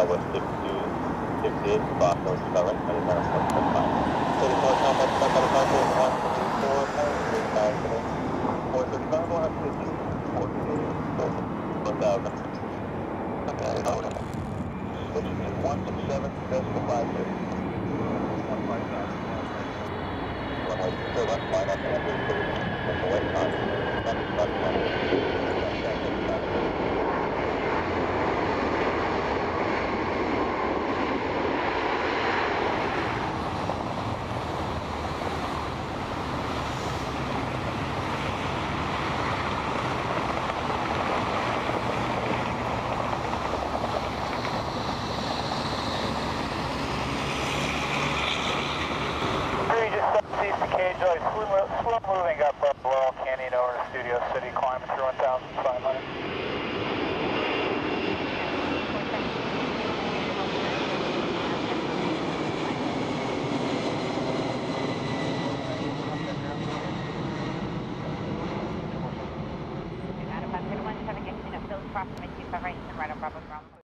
was 5258, Boston, Southern, 99.5. 34 Thomas, back out of contact, 134, 435, we'll have 50, 1000. Okay, hold on. Switch to 167, decimal 550. 157. So that's fine, I can have this for the wait time. That's fine. Slow moving up Laurel Canyon over to Studio City, climbing through 1,500. Out of 171, 7 getting up Phil's proximity, right on Bravo Ground.